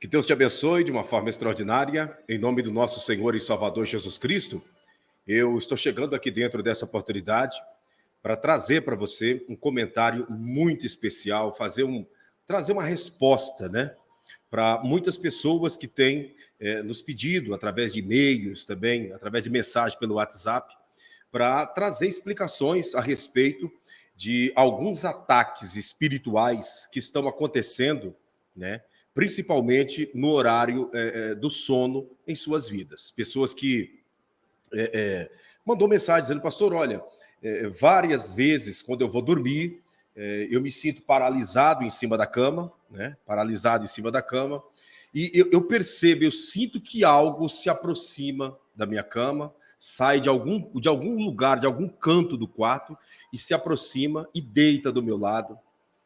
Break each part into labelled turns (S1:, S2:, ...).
S1: Que Deus te abençoe de uma forma extraordinária, em nome do nosso Senhor e Salvador Jesus Cristo. Eu estou chegando aqui dentro dessa oportunidade para trazer para você um comentário muito especial, trazer uma resposta, né, para muitas pessoas que têm nos pedido, através de e-mails também, através de mensagem pelo WhatsApp, para trazer explicações a respeito de alguns ataques espirituais que estão acontecendo, né, principalmente no horário do sono em suas vidas. Pessoas que mandou mensagem dizendo, pastor, olha, várias vezes quando eu vou dormir, eu me sinto paralisado em cima da cama, né? Paralisado em cima da cama, e eu percebo, eu sinto que algo se aproxima da minha cama, sai de algum lugar, de algum canto do quarto, e se aproxima e deita do meu lado.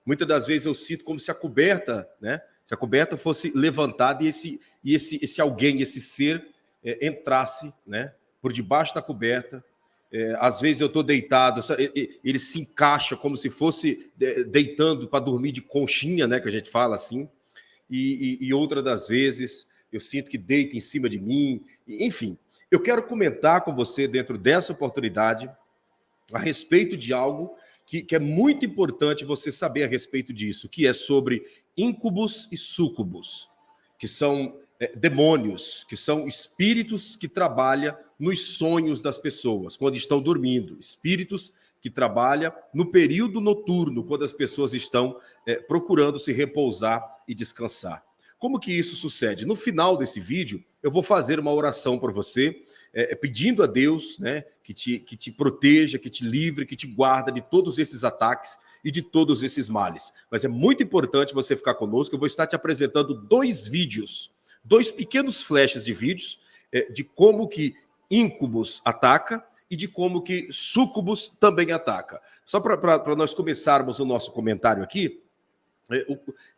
S1: Muitas das vezes eu sinto como se a coberta, né? Se a coberta fosse levantada e esse alguém, esse ser, entrasse, né, por debaixo da coberta. Às vezes eu estou deitado, ele se encaixa como se fosse deitando para dormir de conchinha, né, que a gente fala assim. E outra das vezes eu sinto que deita em cima de mim. Enfim, eu quero comentar com você dentro dessa oportunidade a respeito de algo que é muito importante você saber a respeito disso, que é sobre íncubos e súcubos, que são demônios, que são espíritos que trabalham nos sonhos das pessoas, quando estão dormindo, espíritos que trabalham no período noturno, quando as pessoas estão procurando se repousar e descansar. Como que isso sucede? No final desse vídeo, eu vou fazer uma oração por você, pedindo a Deus, né, que te proteja, que te livre, que te guarda de todos esses ataques e de todos esses males. Mas é muito importante você ficar conosco. Eu vou estar te apresentando dois vídeos, dois pequenos flashes de vídeos, de como que íncubos ataca e de como que súcubos também ataca. Só para nós começarmos o nosso comentário aqui,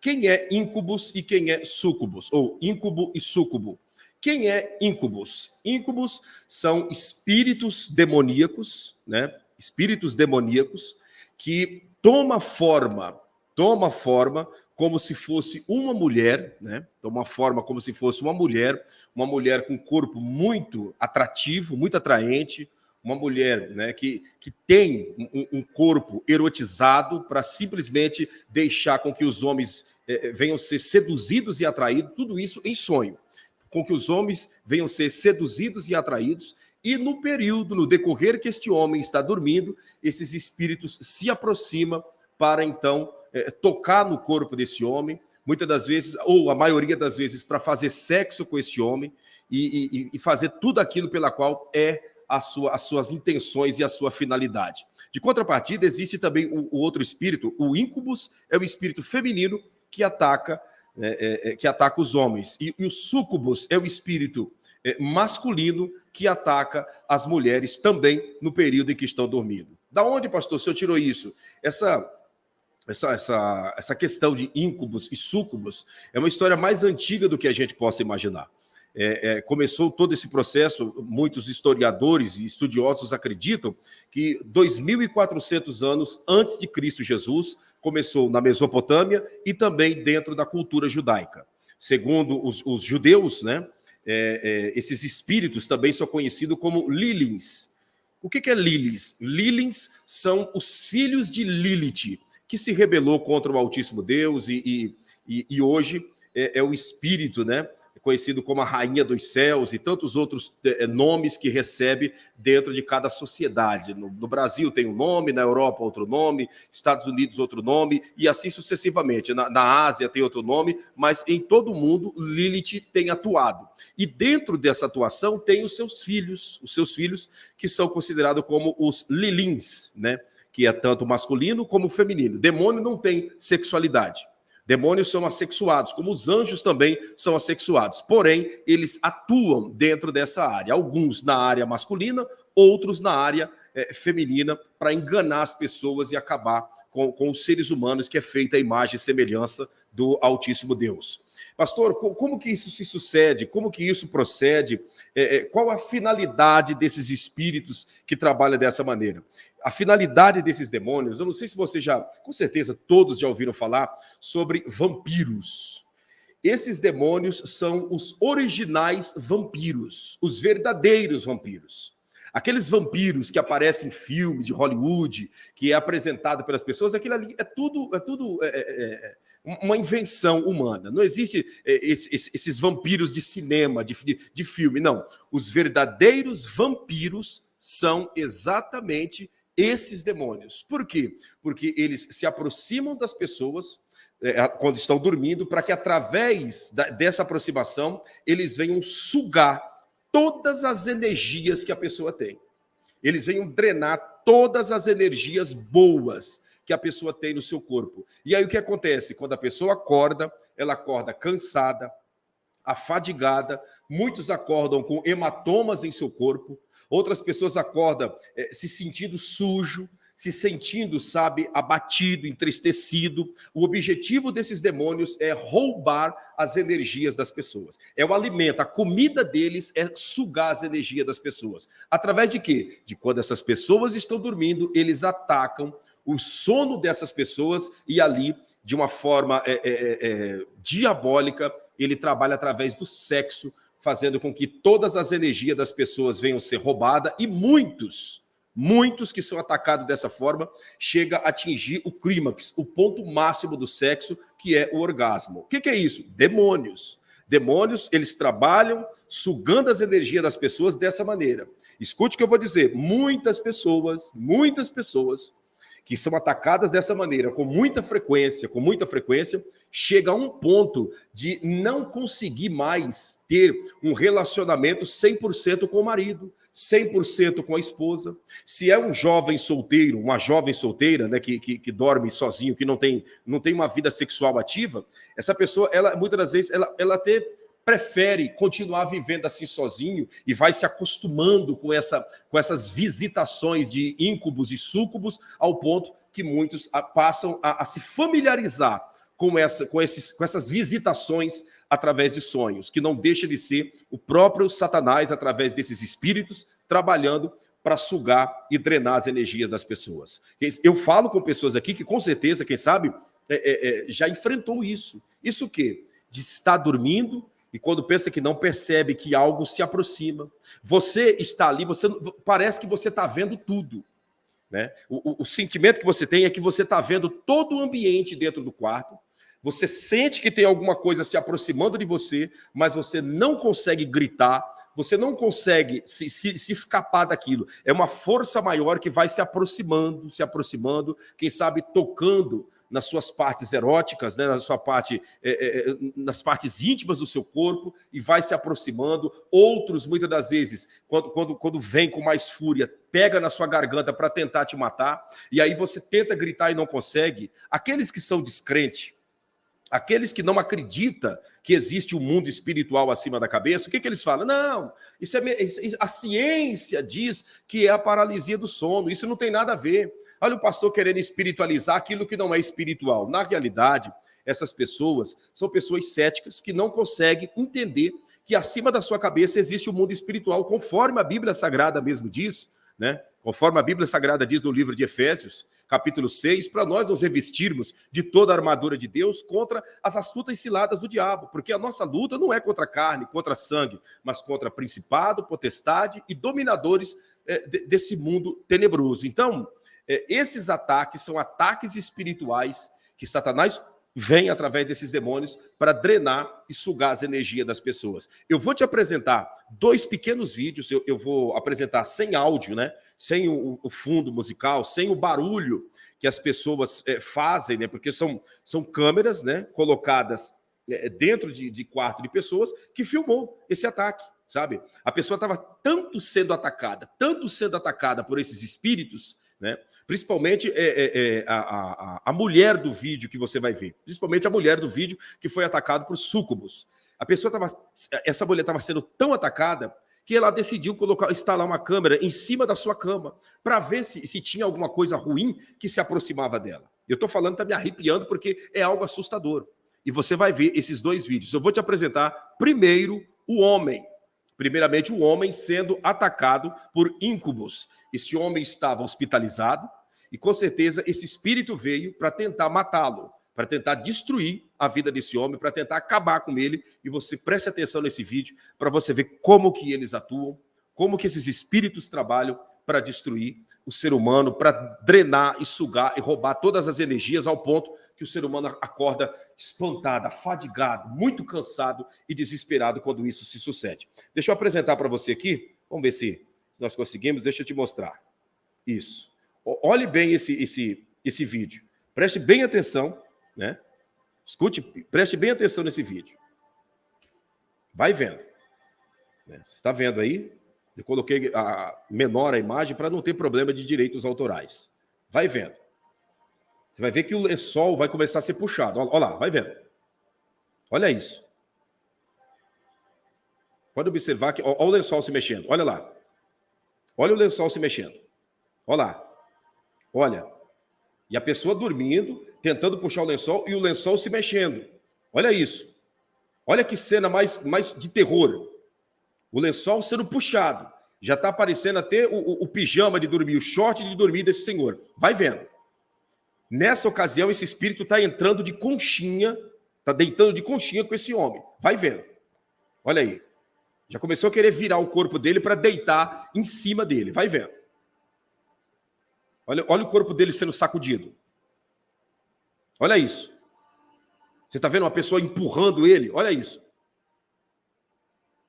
S1: quem é íncubos e quem é súcubos? Ou íncubo e súcubo? Quem é íncubos? Íncubos são espíritos demoníacos, né? Espíritos demoníacos que toma forma como se fosse uma mulher, né? Toma forma como se fosse uma mulher com um corpo muito atrativo, muito atraente, uma mulher, né, que tem um corpo erotizado para simplesmente deixar com que os homens venham ser seduzidos e atraídos, tudo isso em sonho, com que os homens venham ser seduzidos e atraídos, e no período, no decorrer que este homem está dormindo, esses espíritos se aproximam para então tocar no corpo desse homem, muitas das vezes, ou a maioria das vezes, para fazer sexo com este homem e fazer tudo aquilo pela qual as suas intenções e a sua finalidade. De contrapartida, existe também o outro espírito, o íncubus é o espírito feminino que ataca os homens. E o súcubus é o espírito masculino que ataca as mulheres também no período em que estão dormindo. Da onde, pastor, o senhor tirou isso? Essa questão de íncubos e súcubos é uma história mais antiga do que a gente possa imaginar. Começou todo esse processo, muitos historiadores e estudiosos acreditam que 2.400 anos antes de Cristo Jesus, começou na Mesopotâmia e também dentro da cultura judaica. Segundo os judeus, né, esses espíritos também são conhecidos como Lilins. O que é Lilins? Lilins são os filhos de Lilith, que se rebelou contra o Altíssimo Deus e hoje é o espírito, né, conhecido como a Rainha dos Céus e tantos outros nomes que recebe dentro de cada sociedade. No Brasil tem um nome, na Europa outro nome, Estados Unidos outro nome, e assim sucessivamente. Na Ásia tem outro nome, mas em todo o mundo Lilith tem atuado. E dentro dessa atuação tem os seus filhos que são considerados como os Lilins, né? Que é tanto masculino como feminino. Demônio não tem sexualidade. Demônios são assexuados, como os anjos também são assexuados. Porém, eles atuam dentro dessa área. Alguns na área masculina, outros na área feminina, para enganar as pessoas e acabar com os seres humanos, que é feita a imagem e semelhança do Altíssimo Deus. Pastor, como que isso se sucede? Como que isso procede? Qual a finalidade desses espíritos que trabalham dessa maneira? A finalidade desses demônios, eu não sei se você com certeza todos já ouviram falar sobre vampiros. esses demônios são os originais vampiros, os verdadeiros vampiros. Aqueles vampiros que aparecem em filmes de Hollywood, que é apresentado pelas pessoas, aquilo ali é tudo uma invenção humana. Não existe esses vampiros de cinema, de filme, não. Os verdadeiros vampiros são exatamente esses demônios. Por quê? Porque eles se aproximam das pessoas quando estão dormindo, para que através dessa aproximação eles venham sugar todas as energias que a pessoa tem. Eles venham drenar todas as energias boas que a pessoa tem no seu corpo. E aí o que acontece? Quando a pessoa acorda, ela acorda cansada, afadigada, muitos acordam com hematomas em seu corpo, outras pessoas acordam se sentindo sujo, se sentindo, sabe, abatido, entristecido. O objetivo desses demônios é roubar as energias das pessoas. É o alimento, a comida deles é sugar as energias das pessoas. Através de quê? De quando essas pessoas estão dormindo, eles atacam o sono dessas pessoas e ali, de uma forma diabólica, ele trabalha através do sexo, fazendo com que todas as energias das pessoas venham ser roubadas e muitos que são atacados dessa forma chegam a atingir o clímax, o ponto máximo do sexo, que é o orgasmo. O que é isso? Demônios. Demônios, eles trabalham sugando as energias das pessoas dessa maneira. Escute o que eu vou dizer. Muitas pessoas que são atacadas dessa maneira, com muita frequência, chega a um ponto de não conseguir mais ter um relacionamento 100% com o marido, 100% com a esposa. Se é um jovem solteiro, uma jovem solteira, né, que dorme sozinho, que não tem uma vida sexual ativa, essa pessoa, ela muitas das vezes, ela até prefere continuar vivendo assim sozinho e vai se acostumando com essas visitações de íncubos e súcubos, ao ponto que muitos passam a se familiarizar com essas visitações através de sonhos, que não deixa de ser o próprio Satanás, através desses espíritos, trabalhando para sugar e drenar as energias das pessoas. Eu falo com pessoas aqui que, com certeza, quem sabe, já enfrentou isso. Isso o quê? De estar dormindo e quando pensa que não, percebe que algo se aproxima. Você está ali, parece que você está vendo tudo. Né? O sentimento que você tem é que você está vendo todo o ambiente dentro do quarto, você sente que tem alguma coisa se aproximando de você, mas você não consegue gritar, você não consegue se escapar daquilo. É uma força maior que vai se aproximando, quem sabe tocando nas suas partes eróticas, né, nas partes íntimas do seu corpo, e vai se aproximando. Outros, muitas das vezes, quando vem com mais fúria, pega na sua garganta para tentar te matar, e aí você tenta gritar e não consegue. Aqueles que são descrentes, aqueles que não acreditam que existe um mundo espiritual acima da cabeça, o que eles falam? Não, a ciência diz que é a paralisia do sono, isso não tem nada a ver. Olha o pastor querendo espiritualizar aquilo que não é espiritual. Na realidade, essas pessoas são pessoas céticas que não conseguem entender que acima da sua cabeça existe o mundo espiritual, conforme a Bíblia Sagrada mesmo diz, né? Conforme a Bíblia Sagrada diz no livro de Efésios, capítulo 6, para nós nos revestirmos de toda a armadura de Deus contra as astutas ciladas do diabo, porque a nossa luta não é contra a carne, contra sangue, mas contra principado, potestade e dominadores desse mundo tenebroso. Então, esses ataques são ataques espirituais que Satanás vem através desses demônios para drenar e sugar as energias das pessoas. Eu vou te apresentar 2 pequenos vídeos, eu vou apresentar sem áudio, né? Sem o fundo musical, sem o barulho que as pessoas fazem, né? Porque são câmeras, né, colocadas dentro de quarto de pessoas que filmou esse ataque, sabe? A pessoa estava tanto sendo atacada por esses espíritos, né? Principalmente a mulher do vídeo que você vai ver. Principalmente a mulher do vídeo que foi atacada por súcubos. Essa mulher estava sendo tão atacada que ela decidiu instalar uma câmera em cima da sua cama para ver se tinha alguma coisa ruim que se aproximava dela. Eu estou falando, está me arrepiando, porque é algo assustador. E você vai ver esses 2 vídeos. Eu vou te apresentar primeiro o homem. Primeiramente, o homem sendo atacado por íncubos. Esse homem estava hospitalizado e, com certeza, esse espírito veio para tentar matá-lo. para tentar destruir a vida desse homem, para tentar acabar com ele. E você preste atenção nesse vídeo para você ver como que eles atuam, como que esses espíritos trabalham para destruir o ser humano, para drenar e sugar e roubar todas as energias ao ponto que o ser humano acorda espantado, afadigado, muito cansado e desesperado quando isso se sucede. Deixa eu apresentar para você aqui. Vamos ver se nós conseguimos. Deixa eu te mostrar. Isso. Olhe bem esse vídeo. Preste bem atenção, né? Escute, preste bem atenção nesse vídeo. Vai vendo. Você está vendo aí? Eu coloquei menor a imagem para não ter problema de direitos autorais. Vai vendo. Você vai ver que o lençol vai começar a ser puxado. Olha lá, vai vendo. Olha isso. Pode observar que olha o lençol se mexendo. Olha lá. Olha o lençol se mexendo. Olha lá. Olha. E a pessoa dormindo, tentando puxar o lençol e o lençol se mexendo. Olha isso. Olha que cena mais de terror. O lençol sendo puxado. Já está aparecendo até o pijama de dormir, o short de dormir desse senhor. Vai vendo. Nessa ocasião, esse espírito está entrando de conchinha, está deitando de conchinha com esse homem. Vai vendo. Olha aí. Já começou a querer virar o corpo dele para deitar em cima dele. Vai vendo. Olha o corpo dele sendo sacudido. Olha isso. Você está vendo uma pessoa empurrando ele? Olha isso.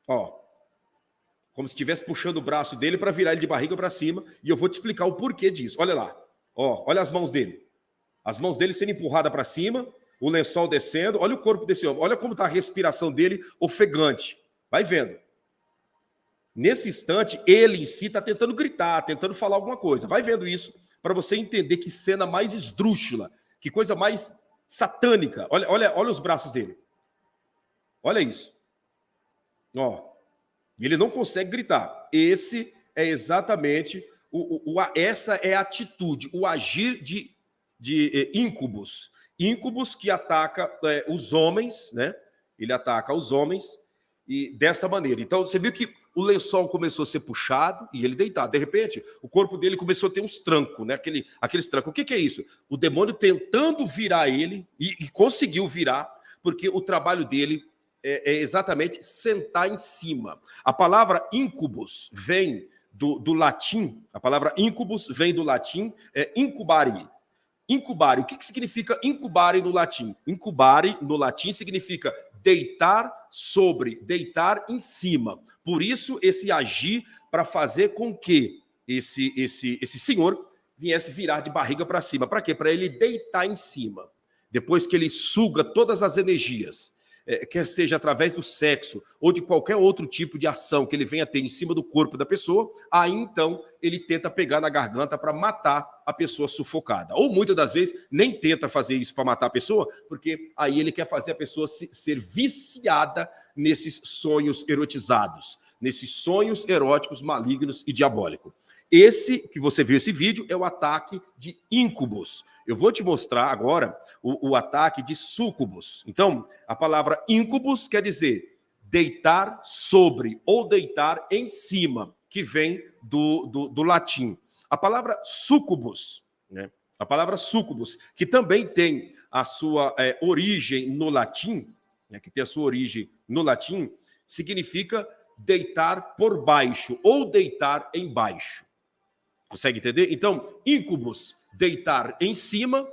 S1: Ó. Como se estivesse puxando o braço dele para virar ele de barriga para cima. E eu vou te explicar o porquê disso. Olha lá. Ó, olha as mãos dele. As mãos dele sendo empurradas para cima. O lençol descendo. Olha o corpo desse homem. Olha como está a respiração dele ofegante. Vai vendo. Nesse instante, ele em si está tentando gritar, tentando falar alguma coisa. Vai vendo isso para você entender que cena mais esdrúxula, que coisa mais satânica. Olha os braços dele. Olha isso. Ó. E ele não consegue gritar. Esse é exatamente essa é a atitude, o agir de íncubos. Íncubos que ataca os homens, né? Ele ataca os homens e dessa maneira. Então, você viu que o lençol começou a ser puxado e ele deitado. De repente, o corpo dele começou a ter uns trancos, né? Aqueles trancos. O que é isso? O demônio tentando virar ele e conseguiu virar, porque o trabalho dele é exatamente sentar em cima. A palavra incubus vem do latim, a palavra incubus vem do latim, incubare. Incubare, o que significa incubare no latim? Incubare no latim significa deitar sobre, deitar em cima. Por isso, esse agir para fazer com que esse senhor viesse virar de barriga para cima. Para quê? Para ele deitar em cima. Depois que ele suga todas as energias, quer seja através do sexo ou de qualquer outro tipo de ação que ele venha ter em cima do corpo da pessoa, aí então ele tenta pegar na garganta para matar a pessoa sufocada. Ou muitas das vezes nem tenta fazer isso para matar a pessoa, porque aí ele quer fazer a pessoa ser viciada nesses sonhos erotizados, nesses sonhos eróticos malignos e diabólicos. Esse que você viu esse vídeo é o ataque de íncubos. Eu vou te mostrar agora o ataque de súcubos. Então, a palavra íncubos quer dizer deitar sobre ou deitar em cima, que vem do latim. A palavra súcubus, né? A palavra súcubus, que também tem a sua origem no latim, né? Que tem a sua origem no latim, significa deitar por baixo ou deitar embaixo. Consegue entender? Então, íncubus, deitar em cima,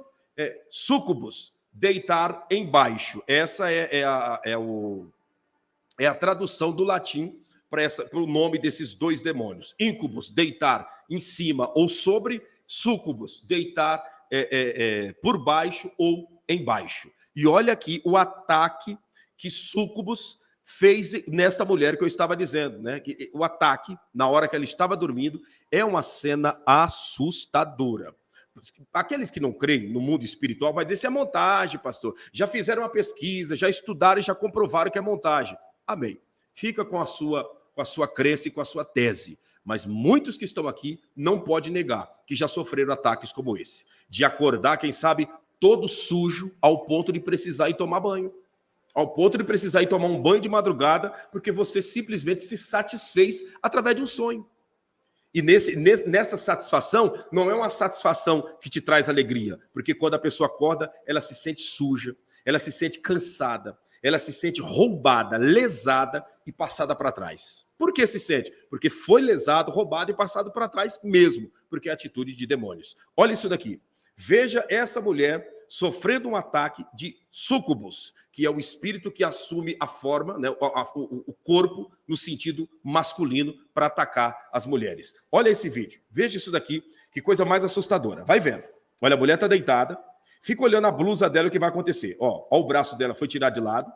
S1: súcubus, deitar embaixo. Essa é a tradução do latim para o nome desses dois demônios. Íncubus, deitar em cima ou sobre, súcubus, deitar por baixo ou embaixo. E olha aqui o ataque que súcubus fez nesta mulher que eu estava dizendo, né? Que o ataque, na hora que ela estava dormindo, é uma cena assustadora. Aqueles que não creem no mundo espiritual vai dizer, isso é montagem, pastor. Já fizeram uma pesquisa, já estudaram e já comprovaram que é montagem. Amém. Fica com a sua crença e com a sua tese. Mas muitos que estão aqui não podem negar que já sofreram ataques como esse. De acordar, quem sabe, todo sujo ao ponto de precisar ir tomar banho. Ao ponto de precisar ir tomar um banho de madrugada porque você simplesmente se satisfez através de um sonho. E nessa satisfação, não é uma satisfação que te traz alegria, porque quando a pessoa acorda, ela se sente suja, ela se sente cansada, ela se sente roubada, lesada e passada para trás. Por que se sente? Porque foi lesado, roubado e passado para trás mesmo, porque é atitude de demônios. Olha isso daqui. Veja essa mulher sofrendo um ataque de súcubus, que é o espírito que assume a forma, né, o corpo no sentido masculino para atacar as mulheres. Olha esse vídeo, veja isso daqui, que coisa mais assustadora. Vai vendo. Olha, a mulher está deitada, fica olhando a blusa dela, o que vai acontecer. Ó, o braço dela foi tirado de lado,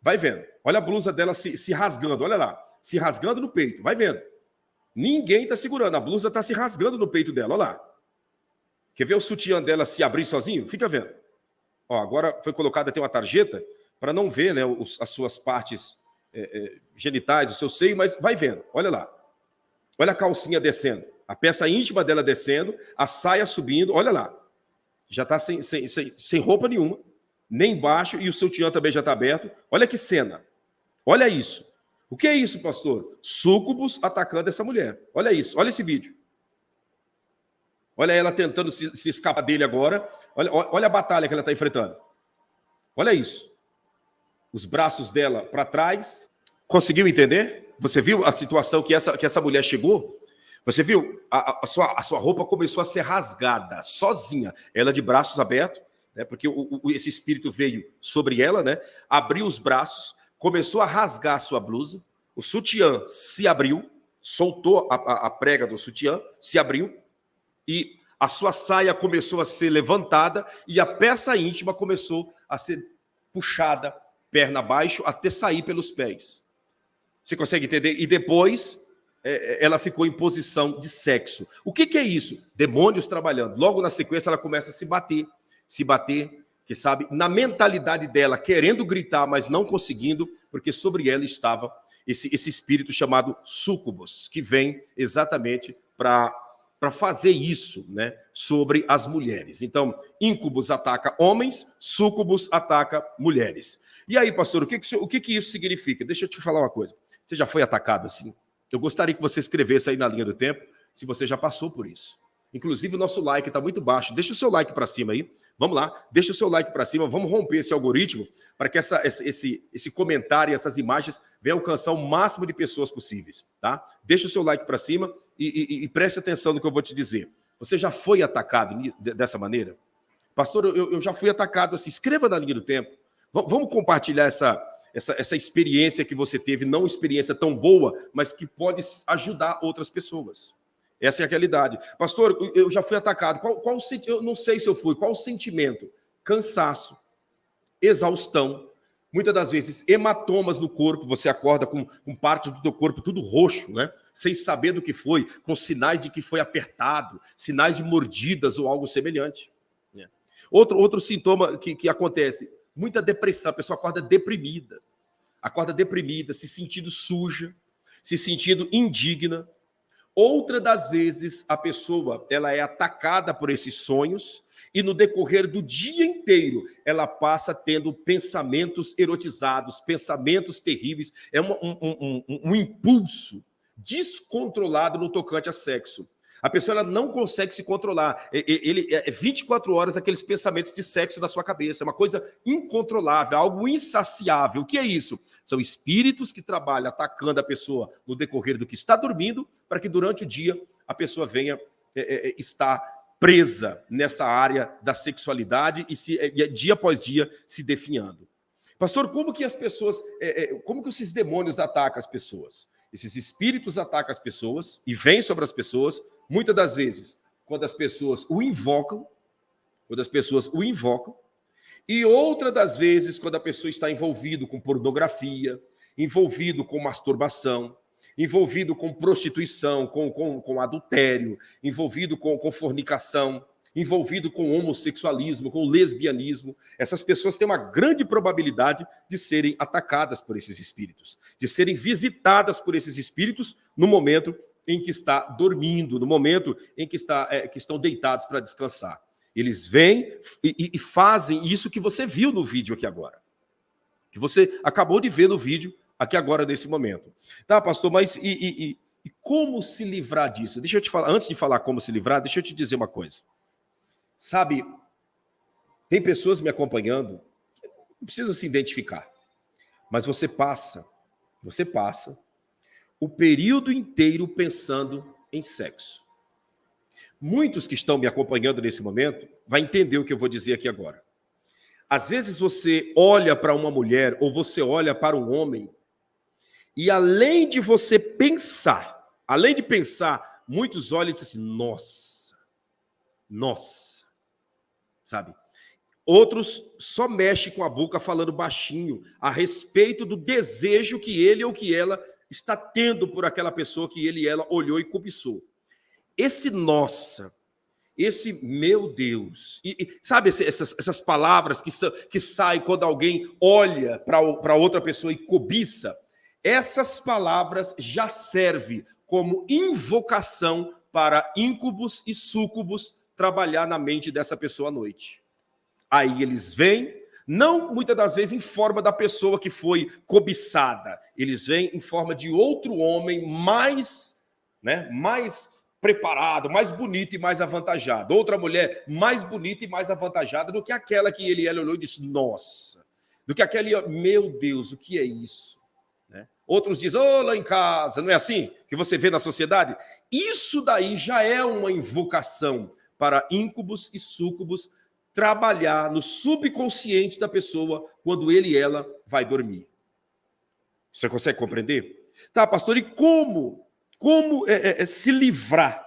S1: vai vendo. Olha a blusa dela se rasgando, olha lá, se rasgando no peito, vai vendo. Ninguém está segurando, a blusa está se rasgando no peito dela, olha lá. Quer ver o sutiã dela se abrir sozinho? Fica vendo. Ó, agora foi colocada até uma tarjeta para não ver, né, as suas partes genitais, o seu seio, mas vai vendo. Olha lá. Olha a calcinha descendo. A peça íntima dela descendo, a saia subindo. Olha lá. Já está sem roupa nenhuma, nem embaixo, e o sutiã também já está aberto. Olha que cena. Olha isso. O que é isso, pastor? Súcubus atacando essa mulher. Olha isso. Olha esse vídeo. Olha ela tentando se escapar dele agora. Olha a batalha que ela está enfrentando. Olha isso. Os braços dela para trás. Conseguiu entender? Você viu a situação que essa mulher chegou? Você viu? A sua roupa começou a ser rasgada, sozinha. Ela de braços abertos, né, porque esse espírito veio sobre ela, né, abriu os braços, começou a rasgar a sua blusa. O sutiã se abriu, soltou a prega do sutiã, se abriu. E a sua saia começou a ser levantada e a peça íntima começou a ser puxada, perna abaixo, até sair pelos pés. Você consegue entender? E depois ela ficou em posição de sexo. O que é isso? Demônios trabalhando. Logo na sequência ela começa a se bater, que sabe, na mentalidade dela, querendo gritar, mas não conseguindo, porque sobre ela estava esse espírito chamado súcubus, que vem exatamente para fazer isso, né, sobre as mulheres. Então, íncubus ataca homens, súcubus ataca mulheres. E aí, pastor, o que isso significa? Deixa eu te falar uma coisa. Você já foi atacado assim? Eu gostaria que você escrevesse aí na linha do tempo se você já passou por isso. Inclusive, o nosso like está muito baixo. Deixa o seu like para cima aí. Vamos lá, deixa o seu like para cima. Vamos romper esse algoritmo para que esse comentário e essas imagens venham alcançar o máximo de pessoas possíveis. Tá? Deixa o seu like para cima e preste atenção no que eu vou te dizer. Você já foi atacado dessa maneira? Pastor, eu já fui atacado assim. Escreva na linha do tempo. Vamos compartilhar essa experiência que você teve, não experiência tão boa, mas que pode ajudar outras pessoas. Essa é a realidade. Pastor, eu já fui atacado. Eu não sei se eu fui. Qual o sentimento? Cansaço, exaustão, muitas das vezes hematomas no corpo. Você acorda com partes do teu corpo tudo roxo, né? Sem saber do que foi, com sinais de que foi apertado, sinais de mordidas ou algo semelhante. Né? Outro sintoma que acontece, muita depressão. A pessoa acorda deprimida, se sentindo suja, se sentindo indigna. Outra das vezes, a pessoa ela é atacada por esses sonhos e no decorrer do dia inteiro ela passa tendo pensamentos erotizados, pensamentos terríveis. É um impulso descontrolado no tocante a sexo. A pessoa ela não consegue se controlar. Ele 24 horas aqueles pensamentos de sexo na sua cabeça. É uma coisa incontrolável, algo insaciável. O que é isso? São espíritos que trabalham atacando a pessoa no decorrer do que está dormindo, para que durante o dia a pessoa venha estar presa nessa área da sexualidade e dia após dia se definhando. Pastor, como que as pessoas, como que esses demônios atacam as pessoas? Esses espíritos atacam as pessoas e vêm sobre as pessoas, muitas das vezes, quando as pessoas o invocam, e outra das vezes, quando a pessoa está envolvido com pornografia, envolvido com masturbação, envolvido com prostituição, com adultério, envolvido com fornicação, envolvido com homossexualismo, com lesbianismo. Essas pessoas têm uma grande probabilidade de serem atacadas por esses espíritos, de serem visitadas por esses espíritos no momento em que está dormindo, no momento em que estão deitados para descansar. Eles vêm e fazem isso que você viu no vídeo aqui agora, que você acabou de ver no vídeo aqui agora, nesse momento. Tá, pastor, mas E como se livrar disso? Deixa eu te falar, antes de falar como se livrar, deixa eu te dizer uma coisa. Sabe, tem pessoas me acompanhando, não precisa se identificar, mas você passa o período inteiro pensando em sexo. Muitos que estão me acompanhando nesse momento vão entender o que eu vou dizer aqui agora. Às vezes você olha para uma mulher ou você olha para um homem e além de você pensar, muitos olham e dizem assim, nossa, sabe? Outros só mexem com a boca falando baixinho a respeito do desejo que ele ou que ela está tendo por aquela pessoa que ele e ela olhou e cobiçou. Esse nossa, esse meu Deus, sabe essas palavras que saem quando alguém olha para outra pessoa e cobiça, essas palavras já servem como invocação para íncubos e súcubos trabalhar na mente dessa pessoa à noite. Aí eles vêm, não muitas das vezes em forma da pessoa que foi cobiçada, eles vêm em forma de outro homem mais preparado, mais bonito e mais avantajado. Outra mulher mais bonita e mais avantajada do que aquela que ele e ela olhou e disse, nossa. Do que aquela, meu Deus, o que é isso? Né? Outros dizem, lá em casa, não é assim que você vê na sociedade? Isso daí já é uma invocação para íncubos e súcubos trabalhar no subconsciente da pessoa quando ele e ela vai dormir. Você consegue compreender? Tá, pastor, e como se livrar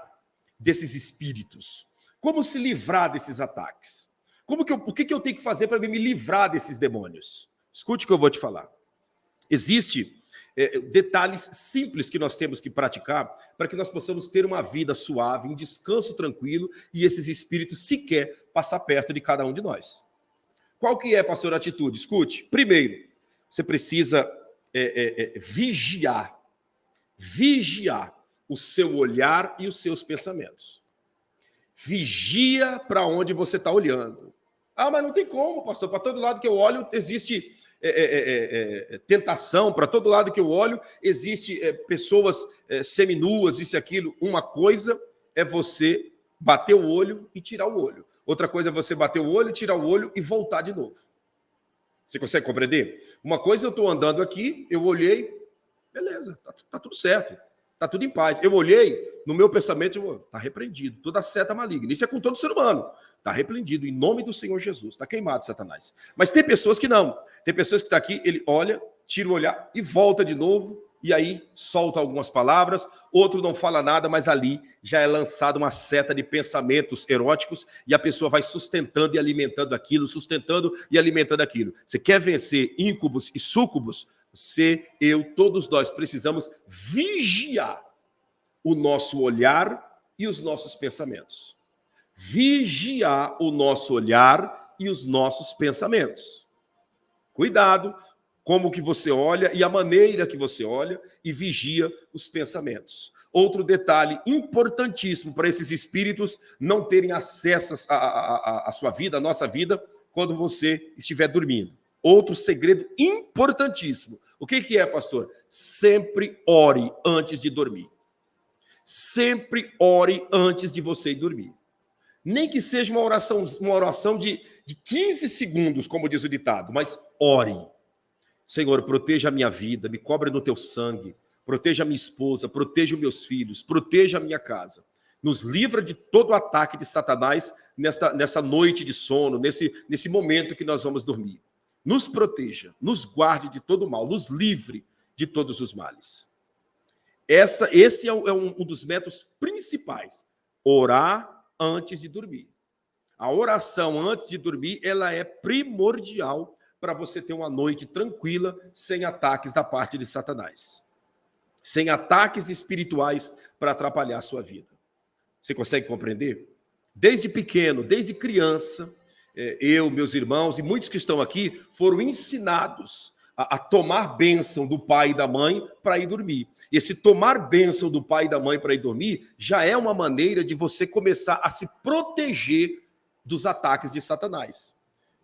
S1: desses espíritos? Como se livrar desses ataques? O que eu tenho que fazer para me livrar desses demônios? Escute o que eu vou te falar. Existem detalhes simples que nós temos que praticar para que nós possamos ter uma vida suave, um descanso tranquilo e esses espíritos sequer passar perto de cada um de nós. Qual que é, pastor, a atitude? Escute. Primeiro, você precisa vigiar o seu olhar e os seus pensamentos. Vigia para onde você está olhando. Ah, mas não tem como, pastor. Para todo lado que eu olho existe tentação. Para todo lado que eu olho existe pessoas seminuas, isso e aquilo. Uma coisa é você bater o olho e tirar o olho. Outra coisa é você bater o olho, tirar o olho e voltar de novo. Você consegue compreender? Uma coisa, eu estou andando aqui, eu olhei, beleza, tá tudo certo, tá tudo em paz. Eu olhei, no meu pensamento, está repreendido, toda seta maligna. Isso é com todo ser humano. Está repreendido em nome do Senhor Jesus. Está queimado, Satanás. Mas tem pessoas que não. Tem pessoas que estão aqui, ele olha, tira o olhar e volta de novo, e aí solta algumas palavras, outro não fala nada, mas ali já é lançada uma seta de pensamentos eróticos e a pessoa vai sustentando e alimentando aquilo, Você quer vencer íncubos e súcubos? Você, eu, todos nós precisamos vigiar o nosso olhar e os nossos pensamentos. Vigiar o nosso olhar e os nossos pensamentos. Cuidado como que você olha e a maneira que você olha e vigia os pensamentos. Outro detalhe importantíssimo para esses espíritos não terem acesso à sua vida, à nossa vida, quando você estiver dormindo. Outro segredo importantíssimo. O que é, pastor? Sempre ore antes de dormir. Sempre ore antes de você ir dormir. Nem que seja uma oração de 15 segundos, como diz o ditado, mas ore. Senhor, proteja a minha vida, me cobre no teu sangue, proteja a minha esposa, proteja os meus filhos, proteja a minha casa. Nos livra de todo o ataque de Satanás nessa noite de sono, nesse momento que nós vamos dormir. Nos proteja, nos guarde de todo o mal, nos livre de todos os males. Esse é um dos métodos principais. Orar antes de dormir. A oração antes de dormir, ela é primordial para você ter uma noite tranquila, sem ataques da parte de Satanás. Sem ataques espirituais para atrapalhar a sua vida. Você consegue compreender? Desde pequeno, desde criança, eu, meus irmãos e muitos que estão aqui foram ensinados a tomar bênção do pai e da mãe para ir dormir. Esse tomar bênção do pai e da mãe para ir dormir já é uma maneira de você começar a se proteger dos ataques de Satanás.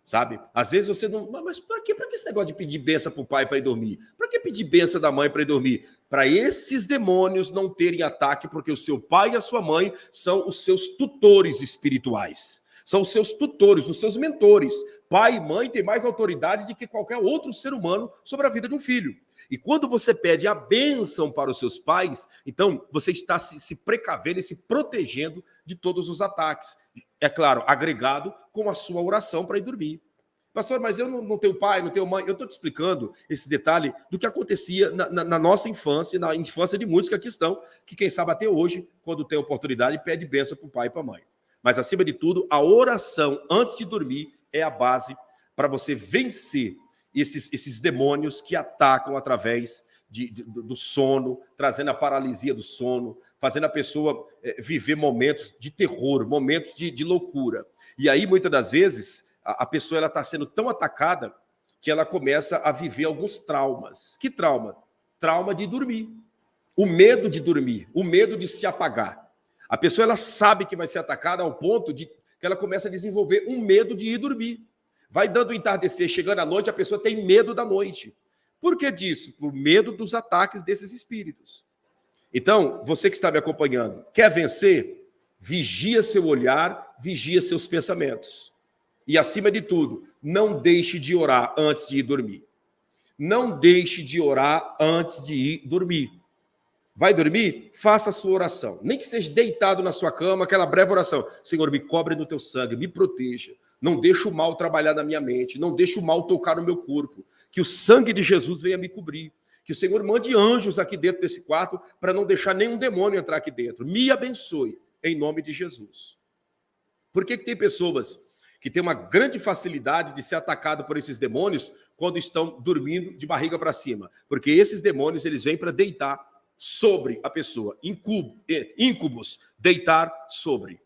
S1: sabe? Às vezes você não... Mas para que esse negócio de pedir bênção para o pai para ir dormir? Para que pedir bênção da mãe para ir dormir? Para esses demônios não terem ataque, porque o seu pai e a sua mãe são os seus tutores espirituais. São os seus tutores, os seus mentores. Pai e mãe têm mais autoridade do que qualquer outro ser humano sobre a vida de um filho. E quando você pede a bênção para os seus pais, então você está se precavendo e se protegendo de todos os ataques. É claro, agregado com a sua oração para ir dormir. Pastor, mas eu não tenho pai, não tenho mãe. Eu estou te explicando esse detalhe do que acontecia na nossa infância, na infância de muitos que aqui estão, que quem sabe até hoje, quando tem oportunidade, pede bênção para o pai e para a mãe. Mas, acima de tudo, a oração antes de dormir é a base para você vencer esses demônios que atacam através do sono, trazendo a paralisia do sono, fazendo a pessoa viver momentos de terror, momentos de loucura. E aí, muitas das vezes, a pessoa está sendo tão atacada que ela começa a viver alguns traumas. Que trauma? Trauma de dormir. O medo de dormir, o medo de se apagar. A pessoa ela sabe que vai ser atacada ao ponto de que ela começa a desenvolver um medo de ir dormir. Vai dando o entardecer, chegando à noite, a pessoa tem medo da noite. Por que disso? Por medo dos ataques desses espíritos. Então, você que está me acompanhando, quer vencer? Vigia seu olhar, vigia seus pensamentos. E, acima de tudo, não deixe de orar antes de ir dormir. Não deixe de orar antes de ir dormir. Vai dormir? Faça a sua oração. Nem que seja deitado na sua cama, aquela breve oração. Senhor, me cobre no teu sangue, me proteja. Não deixe o mal trabalhar na minha mente. Não deixe o mal tocar no meu corpo. Que o sangue de Jesus venha me cobrir. Que o Senhor mande anjos aqui dentro desse quarto para não deixar nenhum demônio entrar aqui dentro. Me abençoe, em nome de Jesus. Por que tem pessoas que têm uma grande facilidade de ser atacado por esses demônios quando estão dormindo de barriga para cima? Porque esses demônios eles vêm para deitar sobre a pessoa. Íncubos, deitar sobre.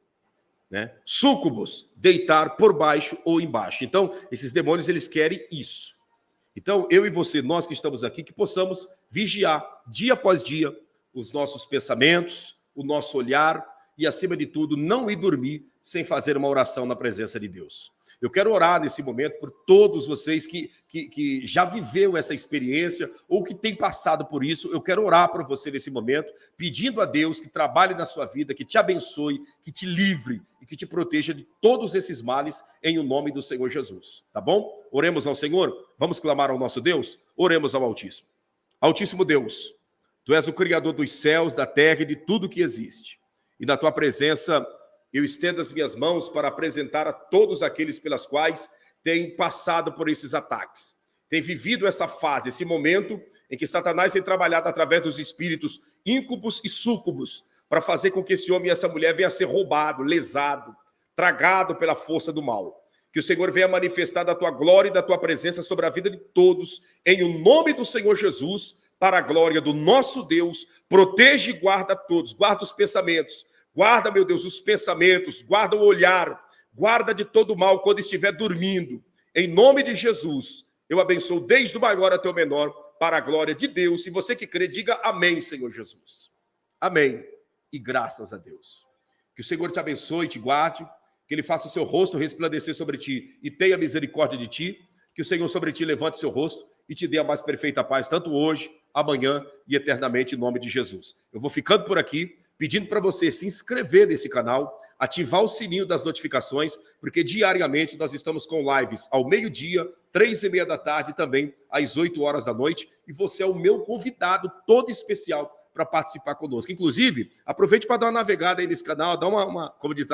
S1: Né? Súcubos, deitar por baixo ou embaixo. Então, esses demônios, eles querem isso. Então, eu e você, nós que estamos aqui, que possamos vigiar, dia após dia, os nossos pensamentos, o nosso olhar e, acima de tudo, não ir dormir sem fazer uma oração na presença de Deus. Eu quero orar nesse momento por todos vocês que já viveu essa experiência ou que tem passado por isso. Eu quero orar por você nesse momento, pedindo a Deus que trabalhe na sua vida, que te abençoe, que te livre e que te proteja de todos esses males em o nome do Senhor Jesus. Tá bom? Oremos ao Senhor? Vamos clamar ao nosso Deus? Oremos ao Altíssimo. Altíssimo Deus, Tu és o Criador dos céus, da terra e de tudo que existe. E na Tua presença eu estendo as minhas mãos para apresentar a todos aqueles pelas quais têm passado por esses ataques. Têm vivido essa fase, esse momento em que Satanás tem trabalhado através dos espíritos íncubos e súcubos para fazer com que esse homem e essa mulher venham a ser roubado, lesado, tragado pela força do mal. Que o Senhor venha manifestar da Tua glória e da Tua presença sobre a vida de todos, em o nome do Senhor Jesus, para a glória do nosso Deus. Proteja e guarda todos, guarda os pensamentos, guarda, meu Deus, os pensamentos, guarda o olhar, guarda de todo mal quando estiver dormindo. Em nome de Jesus, eu abençoo desde o maior até o menor, para a glória de Deus. E você que crê, diga amém, Senhor Jesus. Amém. E graças a Deus. Que o Senhor te abençoe e te guarde, que Ele faça o seu rosto resplandecer sobre ti e tenha misericórdia de ti, que o Senhor sobre ti levante seu rosto e te dê a mais perfeita paz, tanto hoje, amanhã e eternamente, em nome de Jesus. Eu vou ficando por aqui, pedindo para você se inscrever nesse canal, ativar o sininho das notificações, porque diariamente nós estamos com lives ao meio-dia, 3h30 da tarde e também às 8 horas da noite. E você é o meu convidado todo especial para participar conosco. Inclusive, aproveite para dar uma navegada aí nesse canal, dar como diz,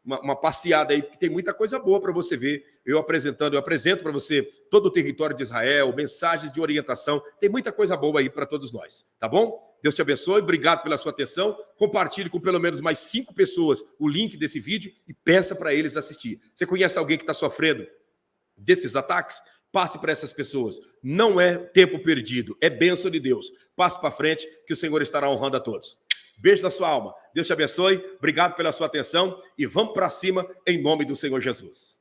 S1: uma passeada aí, porque tem muita coisa boa para você ver. Eu apresento para você todo o território de Israel, mensagens de orientação, tem muita coisa boa aí para todos nós, tá bom? Deus te abençoe, obrigado pela sua atenção. Compartilhe com pelo menos mais 5 pessoas o link desse vídeo e peça para eles assistir. Você conhece alguém que está sofrendo desses ataques? Passe para essas pessoas. Não é tempo perdido, é bênção de Deus. Passe para frente que o Senhor estará honrando a todos. Beijo da sua alma. Deus te abençoe, obrigado pela sua atenção e vamos para cima em nome do Senhor Jesus.